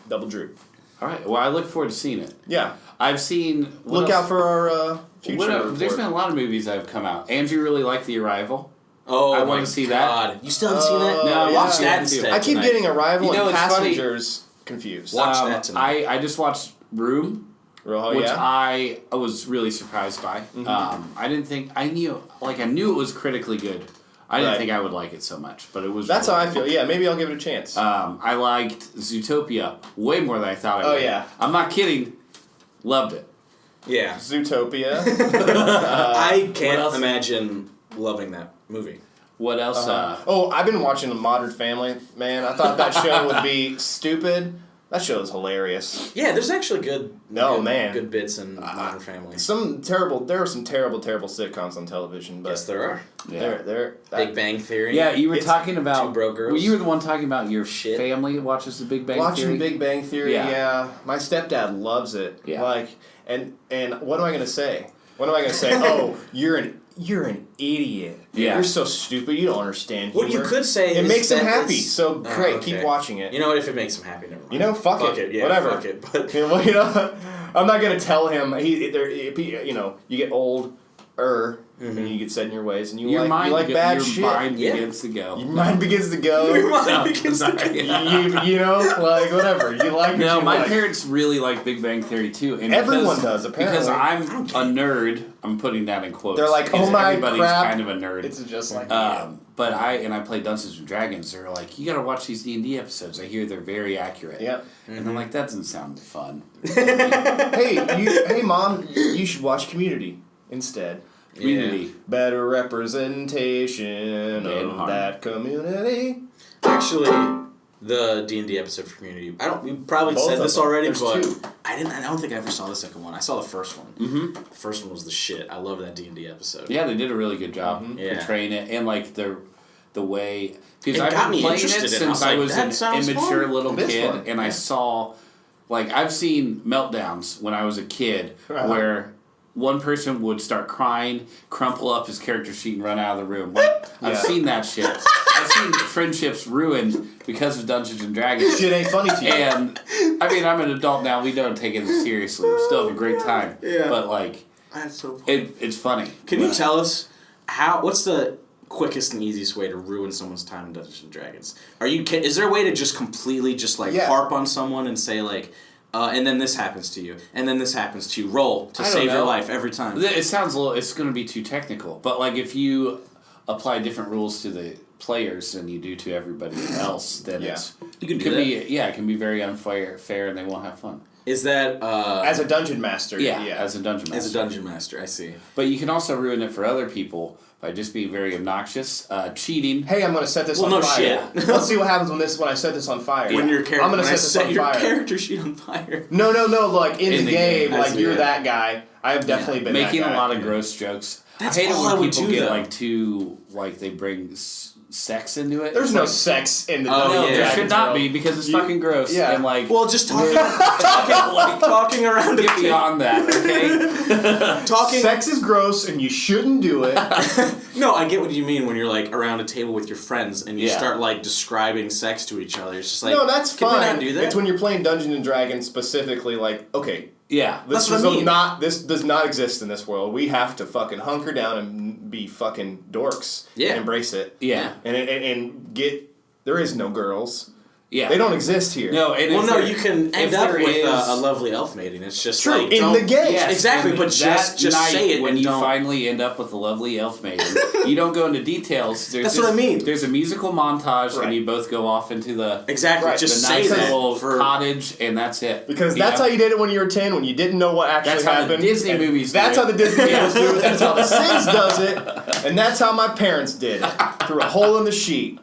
Double Drew. All right. Well, I look forward to seeing it. Yeah. I've seen... Look out for our future There's been a lot of movies that have come out. Andrew really liked The Arrival. Oh, I want to see that. You still haven't seen that? No, watch that instead. I keep getting Arrival and it's Passengers confused. Watch that tonight. I just watched Room, which I was really surprised by. Mm-hmm. I didn't think... I knew it was critically good. I didn't think I would like it so much, but it was... That's how I feel. Yeah, maybe I'll give it a chance. I liked Zootopia way more than I thought I would. Oh, yeah. I'm not kidding. Loved it. Yeah. Zootopia. I can't imagine loving that movie. What else? I've been watching Modern Family, man. I thought that show would be stupid. That show is hilarious. Yeah, there's actually good bits in Modern Family. There are some terrible sitcoms on television, but yes, there are. Yeah. Big Bang Theory. Yeah, you were talking about Two Broke Girls. Well, you were the one talking about your family watches the Big Bang Theory. Watching Big Bang Theory, yeah. My stepdad loves it. Yeah. And what am I gonna say? Oh, you're an idiot. Yeah. You're so stupid. You don't understand humor. What you could say it is makes him that happy. So great, okay. Keep watching it. You know what? If it makes him happy, never mind. Fuck it. Yeah, whatever. Fuck it. But I'm not gonna tell him. You get old, and you get set in your ways, and you like bad shit. Your mind begins to go. Your mind begins to go. Your mind begins to go. Whatever. You like. No, my parents really like Big Bang Theory too, and everyone does apparently. Because I'm a nerd. I'm putting that in quotes. They're like, oh my everybody's crap. kind of a nerd. It's just like. But I play Dungeons and Dragons. They're like, you gotta watch these D&D episodes. I hear they're very accurate. Yep. And I'm like, that doesn't sound fun. Hey, Mom, you should watch Community instead. Community. Yeah. Better representation of that community. Actually, the D&D episode for Community. We probably Both said this already, There's but two. I don't think I ever saw the second one. I saw the first one. Mm-hmm. The first one was the shit. I love that D&D episode. Yeah, they did a really good job Yeah. portraying it, and like the the way... Because I've been playing it since I was an immature little kid, and I saw... Like, I've seen meltdowns when I was a kid where one person would start crying, crumple up his character sheet, and run out of the room. Like, I've seen that shit. I've seen friendships ruined because of Dungeons and Dragons. Shit ain't funny to you. And, I mean, I'm an adult now. We don't take it seriously. We still have a great time. Yeah. But, like, that's so funny. It's funny. Can you tell us what's the quickest and easiest way to ruin someone's time in Dungeons and Dragons? Is there a way to just completely just harp on someone and say like, and then this happens to you, and then this happens to you. Roll to save your life every time. It sounds it's going to be too technical, but like if you apply different rules to the players than you do to everybody else, then you can do that. It can be very unfair, and they won't have fun. Is that as a dungeon master? Yeah, as a dungeon master. As a dungeon master, I see. But you can also ruin it for other people by just being very obnoxious, cheating. Hey, I'm going to set this on fire. Shit. Let's see what happens when I set this on fire. I'm going to set your character sheet on fire. No. Like in the game, like you're that guy. I have definitely been making that guy. a lot of gross jokes. That's I hate all it when I would people do, get though. like too they bring sex into it. There's no sex in the there should not be because it's fucking gross. Yeah. And like, well, just talking around get beyond that, okay? Sex is gross and you shouldn't do it. No, I get what you mean when you're like around a table with your friends and you start like describing sex to each other. It's just like, no, that's fine. Can we not do that? It's when you're playing Dungeons and Dragons specifically. Like, okay. Yeah, This does not exist in this world. We have to fucking hunker down and be fucking dorks. Yeah. And embrace it. Yeah. And get... There is no girls. Yeah. They don't exist here. No, you can end up with a lovely elf mating. It's just true, like... in the game. Yes, exactly, but just say it when and you finally end up with a lovely elf maiden. You don't go into details. That's what I mean. There's a musical montage and you both go off into the... Exactly, just the say nice that. little cottage and that's it. Because that's how you did it when you were 10, when you didn't know what actually happened. That's how the Disney movies do it. That's how the Disney movies do it. That's how The Sims does it. And that's how my parents did it. Through a hole in the sheet.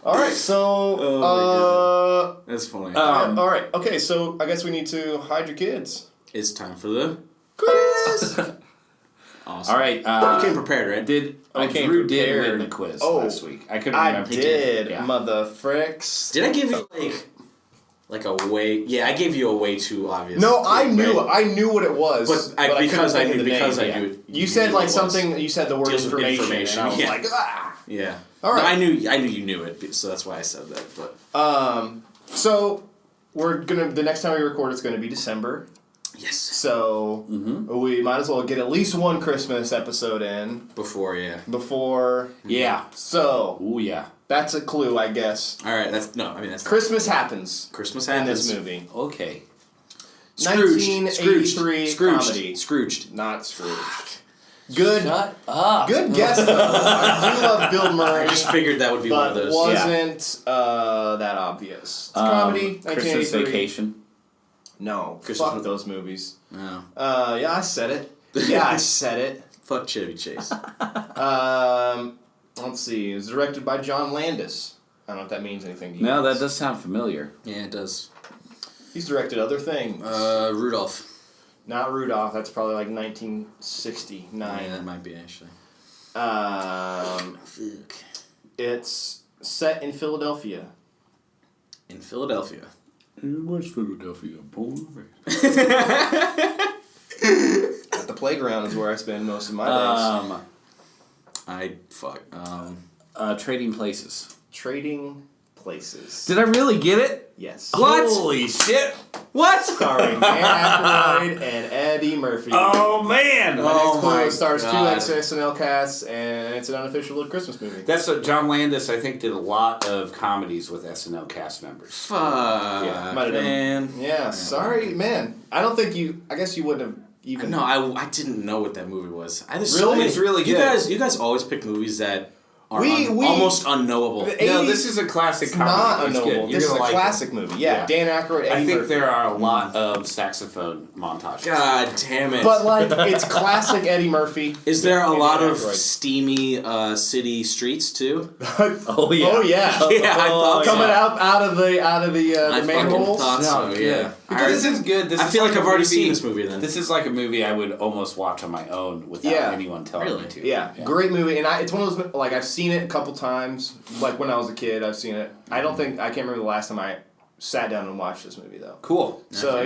Alright, so... That's funny. Alright, okay, so I guess we need to hide your kids. It's time for the... quiz! Awesome. Alright, you came prepared, right? Drew did win the quiz last week. I couldn't remember. I did, motherfricks. Did I give you, like a way... Yeah, I gave you a way too obvious. No, I knew what it was. But because I knew it. You said like something, you said the word information, and I was like, ah! Yeah. All right. No, I knew you knew it, so that's why I said that. But so the next time we record, it's gonna be December. Yes. So we might as well get at least one Christmas episode in before. Yeah. So. Ooh, yeah. That's a clue, I guess. All right. That's Christmas happens. in this movie. Okay. 1983 comedy. Scrooged. Not Scrooged. Good. Shut up. Good guess, though. I do love Bill Murray. I just figured that would be one of those. Wasn't that obvious. It's a comedy. Christmas Vacation. No. Fuck those movies. No. Yeah, I said it. Yeah, I said it. Fuck Chevy Chase. Let's see. It was directed by John Landis. I don't know if that means anything to you. No, that does sound familiar. Yeah, it does. He's directed other things. Rudolph. Not Rudolph. That's probably like 1969. Yeah, that might be actually. Fuck. It's set in Philadelphia. In Philadelphia. In West Philadelphia, At the playground is where I spend most of my days. Trading Places. Trading Places. Did I really get it? Yes. What? Holy shit! What? Starring Dan Aykroyd and Eddie Murphy. Oh man! The next clue stars 2 SNL casts, and it's an unofficial Christmas movie. That's what John Landis, I think, did a lot of comedies with SNL cast members. Fuck. Yeah, man. Yeah, sorry, man. I don't think you. I guess you wouldn't have even. No, I didn't know what that movie was. Really? It's really good. You guys always pick movies that are almost unknowable. No, this is a classic comedy. Not unknowable. This is a classic movie. Yeah, Dan Aykroyd, Eddie I think Murphy. there are a lot of saxophone montages. God damn it. But, like, it's classic Eddie Murphy. Is there a lot of steamy city streets, too? Oh, yeah. Yeah, I thought coming out of the manhole. I thought so, yeah. Because this is good. I feel like I've already seen this movie then. This is like a movie I would almost watch on my own without anyone telling me to. Yeah, great movie. And it's one of those, like, I've seen it a couple times. Like, when I was a kid, I've seen it. I can't remember the last time I sat down and watched this movie, though. Cool. So,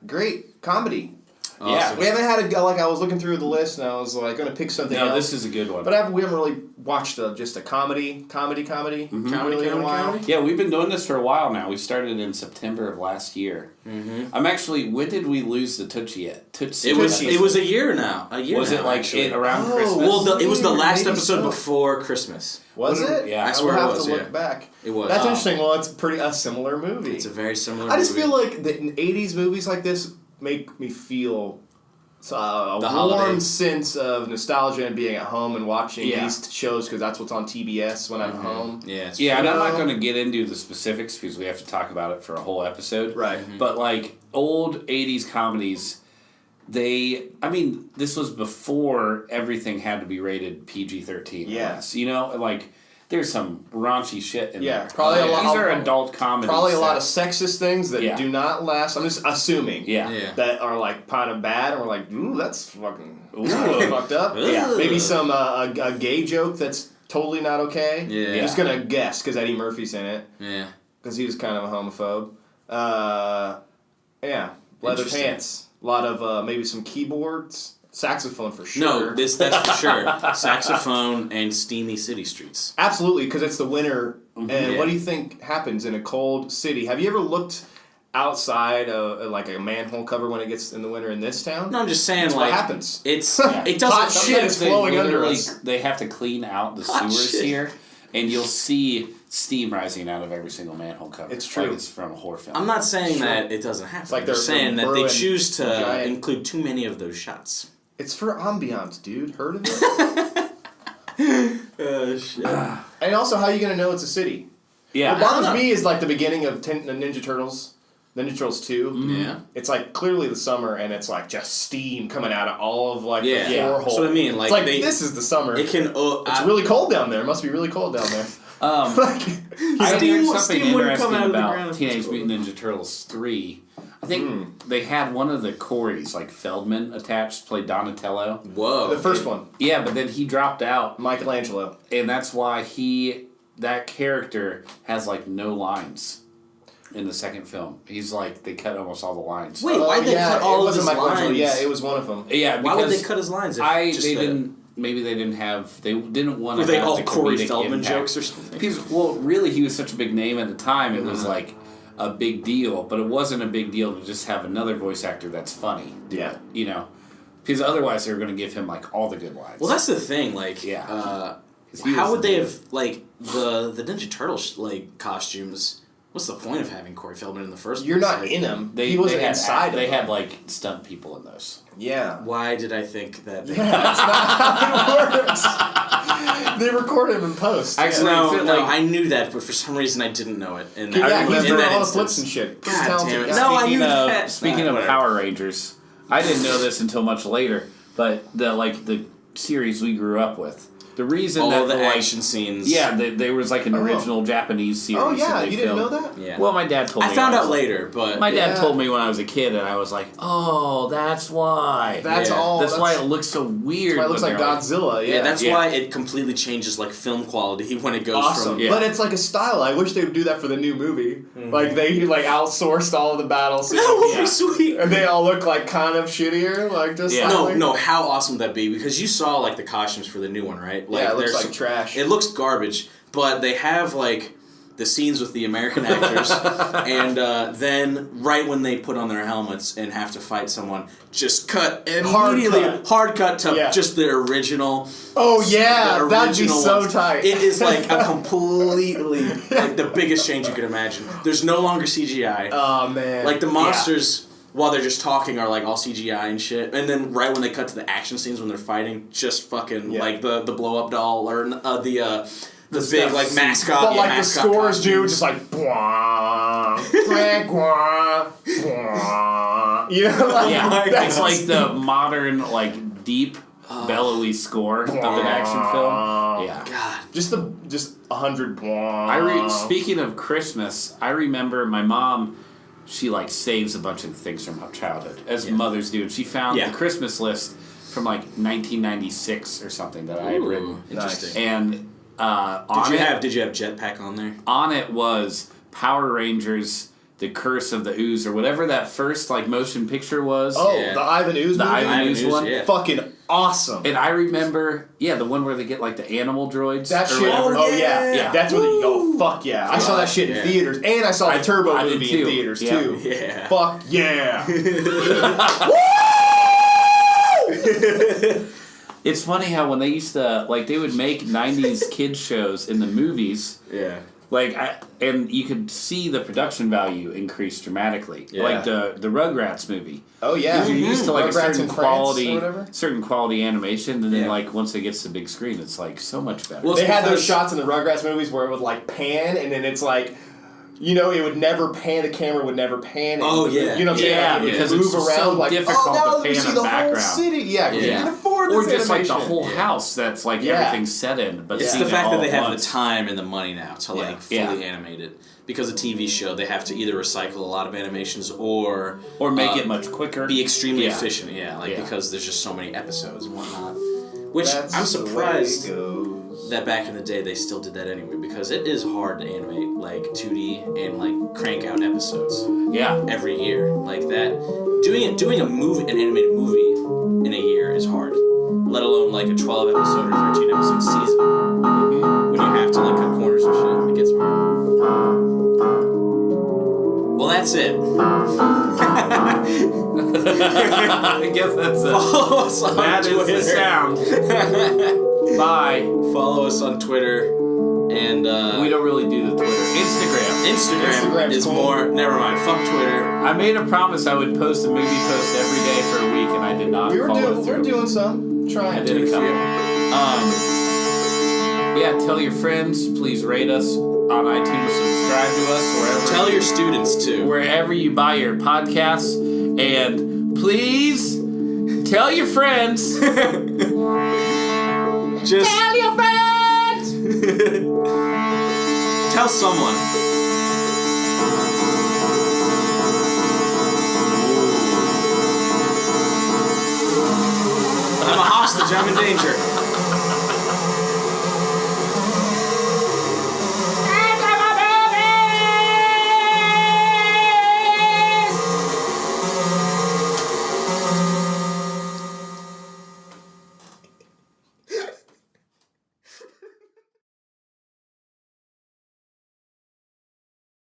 great comedy. Awesome. Yeah, we haven't had I was looking through the list and I was like going to pick something else. No, this is a good one. But we haven't really watched just a comedy in a while. Yeah, we've been doing this for a while now. We started in September of last year. Mm-hmm. When did we lose the Tootsie? It was a year now. Was it like around Christmas? Well, it was the last episode before Christmas. Was it? Yeah, I swear it was. To look back. It was. That's interesting. Well, it's a similar movie. It's a very similar movie. I just feel like the 80s movies like this make me feel a warm sense of nostalgia and being at home and watching these shows because that's what's on TBS when I'm home. Yeah, and I'm not going to get into the specifics because we have to talk about it for a whole episode. Right. Mm-hmm. But like old 80s comedies, this was before everything had to be rated PG-13 or less. You know, like there's some raunchy shit in there. Probably a lot. These are adult comedies. Probably a lot of sexist things that do not last. I'm just assuming. That are like kind of bad, and we're like, ooh, that's fucking fucked up. Yeah. Maybe some a gay joke that's totally not okay. Yeah. Just gonna guess because Eddie Murphy's in it. Yeah. Because he was kind of a homophobe. Leather pants. A lot of maybe some keyboards. Saxophone for sure. No, that's for sure. Saxophone and steamy city streets. Absolutely, because it's the winter. And what do you think happens in a cold city? Have you ever looked outside like a manhole cover when it gets in the winter in this town? No, I'm just saying, what happens. It doesn't. Hot shit is flowing under us. They have to clean out the sewers here, and you'll see steam rising out of every single manhole cover. It's true. Like it's from a horror film. I'm not saying that it doesn't happen. I'm saying that they choose to include too many of those shots. It's for ambiance, dude. Heard of it? Shit. And also, how are you going to know it's a city? Yeah. What bothers me is like the beginning of the Ninja Turtles. Ninja Turtles 2. Mm-hmm. Yeah. It's like clearly the summer and it's like just steam coming out of all of like the floor hole. That's what I mean. Like, this is the summer. It can. It's really cold down there. It must be really cold down there. I heard something interesting about Teenage Mutant Ninja Turtles 3. I think they had one of the Coreys, like Feldman, attached, played Donatello. Whoa. The first one. Yeah, but then he dropped out. Michelangelo. And that's why that character has like no lines in the second film. He's like, they cut almost all the lines. Wait, why'd they cut all of his lines? Yeah, it was one of them. Yeah, why would they cut his lines? Maybe they didn't want to. Were they all Corey Feldman jokes or something? Because, really, he was such a big name at the time. It was like a big deal, but it wasn't a big deal to just have another voice actor that's funny. Yeah, because otherwise they were going to give him like all the good lines. Well, that's the thing. Like, how would they have like the Ninja Turtles like costumes? What's the point of having Corey Feldman in the first place? You're not in them. He wasn't inside. They had like stunt people in those. Yeah. Why did I think that? That's not how it works. They record him in post. Actually, no, I knew that, but for some reason I didn't know it. And he's doing all the flips and shit. God damn it! No, I knew that. Speaking of Power Rangers, I didn't know this until much later, but the series we grew up with. The reason all the action scenes. Yeah, there was like an original Japanese series. Oh yeah, you didn't know that? Yeah. Well, my dad told me. I found out later, but my dad told me when I was a kid, and I was like, "Oh, that's why." That's all. That's why it looks so weird. That's why it looks like Godzilla. Yeah, that's why it completely changes like film quality when it goes from. Yeah. But it's like a style. I wish they would do that for the new movie. Mm-hmm. Like they outsourced all of the battles. That would be sweet. And they all look like kind of shittier. Like just no. How awesome would that be? Because you saw like the costumes for the new one, right? Like, it looks like trash. It looks garbage, but they have like the scenes with the American actors, and then right when they put on their helmets and have to fight someone, just cut immediately, hard cut to just the original. Oh yeah, that'd be so tight. It is like a completely like the biggest change you could imagine. There's no longer CGI. Oh man, like the monsters. While they're just talking are like all CGI and shit, and then right when they cut to the action scenes when they're fighting, just fucking like the blow up doll or the big like mascot. But like the scores do, just like bwah, bwah, bwah. You know, like it's like the modern like deep bellowy score of an action film. Yeah, God, just 100 bwah. Speaking of Christmas, I remember my mom. she like saves a bunch of things from her childhood, as mothers do. And she found the Christmas list from like 1996 or something that I had written. Interesting. And did you have Jetpack on there? On it was Power Rangers, The Curse of the Ooze, or whatever that first like motion picture was. Oh, the Ivan Ooze movie? Ivan Ooze one. Yeah. Fucking awesome. And I remember, the one where they get like the animal droids. That shit. Yeah. That's what you go, fuck yeah. I saw that shit in theaters. And I saw the Turbo movie in theaters too. Yeah. Fuck yeah. It's funny how when they used to, like, they would make 90s kids shows in the movies. Yeah. Like, and you could see the production value increase dramatically. Yeah. Like the Rugrats movie. Oh, yeah. Because you're used to, like, Rugrats a certain quality animation, and then, like, once it gets to the big screen, it's, like, so much better. Well, they had those shots in the Rugrats movies where it would, like, pan, and then it's, like... You know, it would never pan. The camera would never pan. Oh yeah, you know what I'm saying? Yeah, like, because move it's around so like difficult now to we pan see a the background. whole city. Yeah, because you can afford this or just animation. like the whole house that's like everything's set in. But it's the fact that they have the time and the money now to like fully animate it. Because a TV show, they have to either recycle a lot of animations or make it much quicker, be extremely efficient. Because there's just so many episodes and whatnot. Which I'm surprised that back in the day they still did that anyway, because it is hard to animate like 2D and like crank out episodes. Yeah. Every year like that. Doing an animated movie in a year is hard. Let alone like a 12 episode or 13 episode season. When you have to like cut corners and shit, it gets hard. Well, that's it. I guess that's it. Follow us on Twitter. That is the sound. Bye. Follow us on Twitter. And we don't really do the Twitter. Instagram is cool. More. Never mind. Fuck Twitter. I made a promise I would post a movie post every day for a week, and I did not follow through. We're doing some. Trying. I did a couple. Tell your friends. Please rate us on iTunes. Subscribe to us wherever. Tell your students too. Wherever you buy your podcasts, and please tell your friends. Just tell your friends. Tell someone. I'm a hostage. I'm in danger.